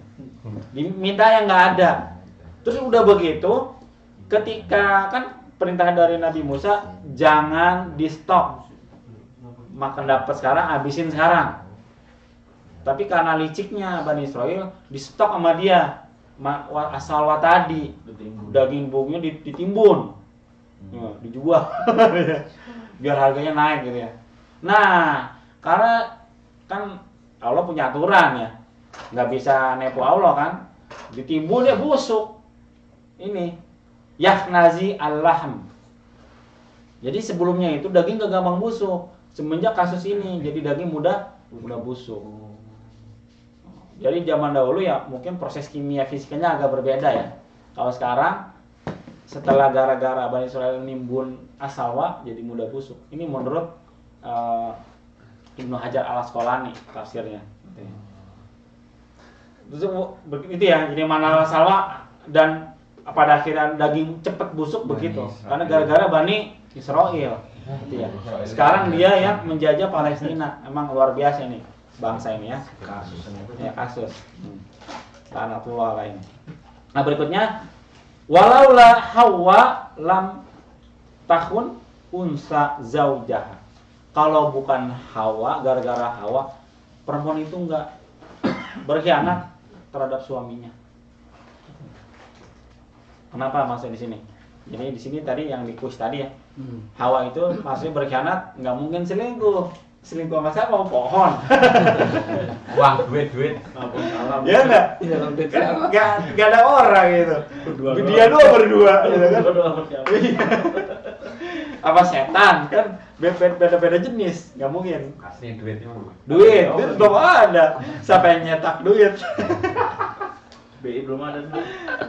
Diminta yang nggak ada. Terus udah begitu, ketika kan perintah dari Nabi Musa jangan di stok. Makan dapat sekarang, habisin sekarang. Tapi karena liciknya Bani Israil, di stok sama dia asalwa tadi, daging burungnya ditimbun, ya, dijual, biar harganya naik gitu ya. Nah, karena kan Allah punya aturan ya, nggak bisa nepo Allah kan, ditimbun dia busuk. Ini yahnazi al-lahm. Jadi sebelumnya itu daging gak gampang busuk. Semenjak kasus ini jadi daging mudah busuk. Jadi zaman dahulu ya mungkin proses kimia fisikanya agak berbeda ya. Kalau sekarang setelah gara-gara Bani Israil nimbun asalwa jadi mudah busuk. Ini menurut Ibnu Hajar al-Asqalani tafsirnya. Terus itu ya, jadi mana asalwa dan pada akhirnya daging cepat busuk begitu. Karena gara-gara Bani Israil. Gitu ya. Sekarang dia yang menjajah Palestina. Emang luar biasa nih bangsa ini ya. Kasus. Lanatullah lain. Nah, berikutnya walaula Hawa lam tahun unsa zaujah. Kalau bukan Hawa, gara-gara Hawa perempuan itu enggak berkhianat terhadap suaminya. Kenapa maksud di sini? Jadi di sini tadi yang di kuis tadi ya. Hawa itu maksudnya berkhianat, nggak mungkin selingkuh. Selingkuh sama siapa? Mau pohon. Uang, duit. Ya enggak? Enggak ada orang gitu. Dia berdua gitu kan. Apa setan kan beda-beda jenis, nggak mungkin. Asli duitnya. Duit belum ada. Siapa yang nyetak duit? BI belum ada dulu.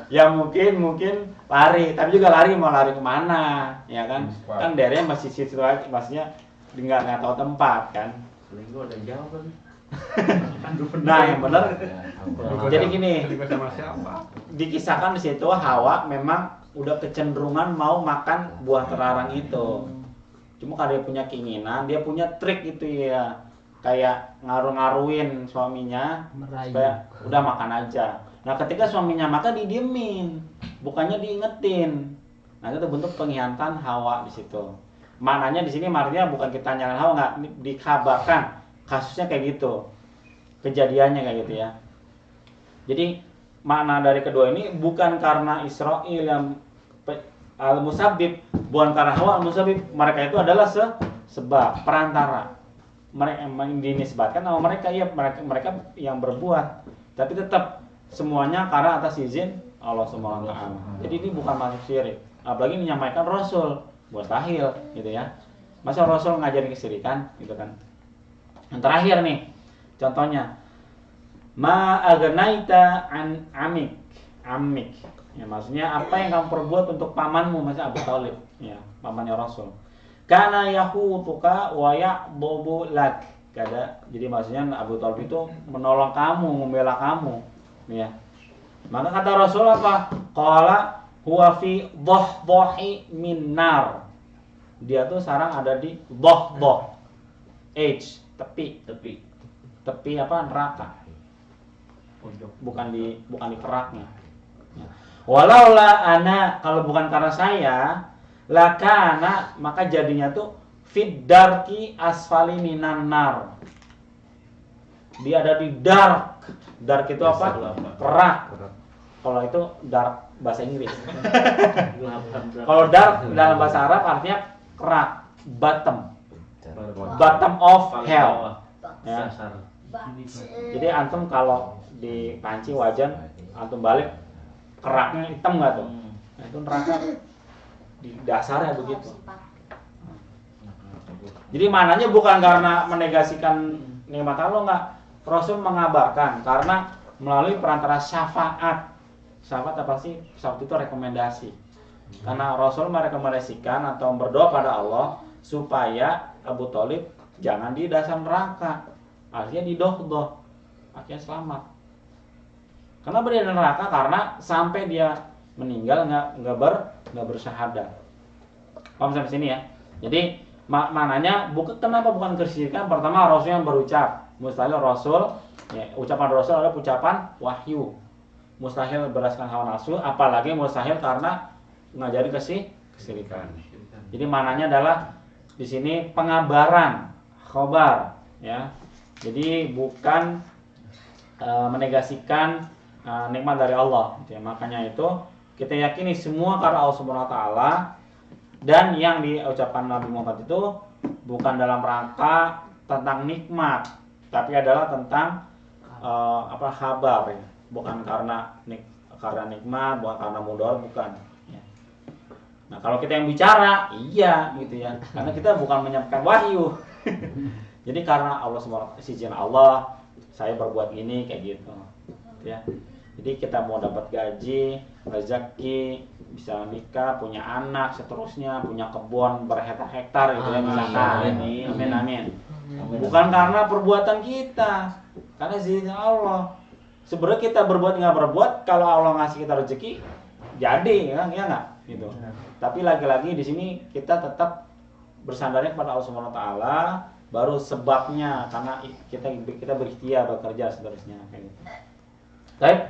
Ya mungkin lari, tapi juga mau lari kemana, ya kan? Kan daerahnya masih situ aja, maksudnya nggak tahu tempat kan. Selingkuh ada yang jawab kan. Nah yang benar. Jadi gini, Sama siapa? dikisahkan di situ Hawa memang udah kecenderungan mau makan buah terlarang itu. Cuma kalau dia punya keinginan, dia punya trik itu ya, kayak ngaruh-ngaruhin suaminya supaya udah makan aja. Nah ketika suaminya makan didiemin, bukannya diingetin. Nah itu bentuk pengkhianatan Hawa di situ. Maknanya di sini maknanya bukan kita nyalain Hawa, nggak dikabarkan kasusnya kayak gitu, kejadiannya kayak gitu ya. Jadi makna dari kedua ini bukan karena Israil yang al-musabbib, bukan karena Hawa al-musabbib. Mereka itu adalah sebab perantara. Mereka yang dinisbatkan sama mereka ya mereka yang berbuat, tapi tetap semuanya karena atas izin Allah Subhanahu wa taala. Jadi ini bukan masuk syirik. Apalagi menyampaikan Rasul, mustahil gitu ya. Masa Rasul ngajarin kesyirikan gitu kan. Yang terakhir nih, contohnya ma agnaita an amik. Ya, maksudnya apa yang kamu perbuat untuk pamanmu, maksudnya Abu Thalib, ya, pamannya Rasul. Kana yahutuka wa ya'budu lak. Jadi maksudnya Abu Thalib itu menolong kamu, membela kamu, ya. Maka kata Rasul apa? Qala huwa fi dhahdahi min nar. Dia tuh sekarang ada di dhahdah. Tepi apa? Neraka. Bukan di keraknya. Ya. Walaula ana, kalau bukan karena saya, lakana, maka jadinya tuh fid darki asfali minan nar. Dia ada di dark. Dark itu apa? Kerak. Kalau itu dark bahasa Inggris. Kalau dark dalam bahasa Arab artinya kerak, bottom of hell. Ya. Jadi antum kalau di panci wajan, antum balik keraknya hitam nggak tuh? Nah, itu neraka di dasarnya begitu. Jadi maknanya bukan karena menegasikan nikmat Allah, enggak. Rasul mengabarkan karena melalui perantara syafaat. Syafaat apa sih? Syafaat itu rekomendasi. Karena Rasul merekomendasikan atau berdoa pada Allah supaya Abu Thalib jangan di dasar neraka. Artinya di dohdoh. Akhirnya selamat. Kenapa dia di neraka? Karena sampai dia meninggal nggak bersyahadat. Paham sampai sini ya? Jadi maknanya kenapa bukan kesyirikan? Pertama Rasul yang berucap. Mustahil Rasul, ya, ucapan Rasul adalah ucapan wahyu. Mustahil berdasarkan hawa nafsu, apalagi mustahil karena ngajari kesyirikan. Jadi maknanya adalah di sini pengabaran, khobar, ya. Jadi bukan menegasikan nikmat dari Allah. Ya, makanya itu kita yakini semua karena Allah Subhanahu wa taala, dan yang diucapkan Nabi Muhammad itu bukan dalam rangka tentang nikmat, tapi adalah tentang kabar, ya. Bukan karena nikmat, bukan karena mudarat, bukan. Ya. Nah, kalau kita yang bicara, iya gitu ya. Karena kita bukan menyampaikan wahyu. Jadi karena Allah Subhanahu wa taala, izin Allah, saya berbuat ini kayak gitu. Ya. Jadi kita mau dapat gaji, rezeki, bisa nikah, punya anak, seterusnya, punya kebun berhektar-hektar gitu ya, misalkan. Amin. Bukan karena perbuatan kita, karena izin Allah. Sebenarnya kita berbuat nggak berbuat, kalau Allah ngasih kita rezeki, jadi ya nggak gitu. Tapi lagi-lagi di sini kita tetap bersandarnya kepada Allah Subhanahu wa taala, baru sebabnya karena kita berikhtiar bekerja seterusnya kayak gitu. Baik.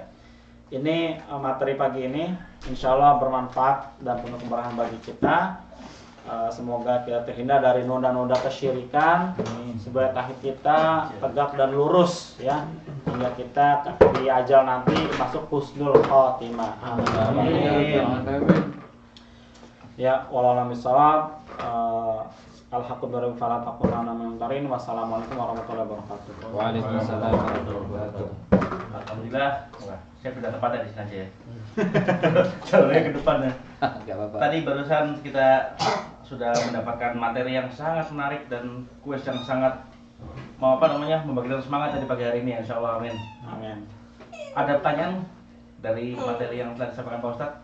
Ini materi pagi ini insya Allah bermanfaat dan penuh keberkahan bagi kita. Semoga kita terhindar dari noda-noda kesyirikan, supaya tauhid kita tegak dan lurus, ya, hingga kita di ajal nanti masuk husnul khotimah. Amin. Ya, wallahualam bishawab. Alhamdulillah fala taqulana min tarin. Wassalamualaikum warahmatullahi wabarakatuh. Waalaikumsalam warahmatullahi wabarakatuh. Alhamdulillah, saya sudah tepat di sini aja ya. Jalurnya ke depannya. Enggak apa-apa. Tadi barusan kita sudah mendapatkan materi yang sangat menarik dan kuis yang sangat membangkitkan semangat dari pagi hari ini, insya Allah, amin. Amin. Ada pertanyaan dari materi yang telah disampaikan Pak Ustadz?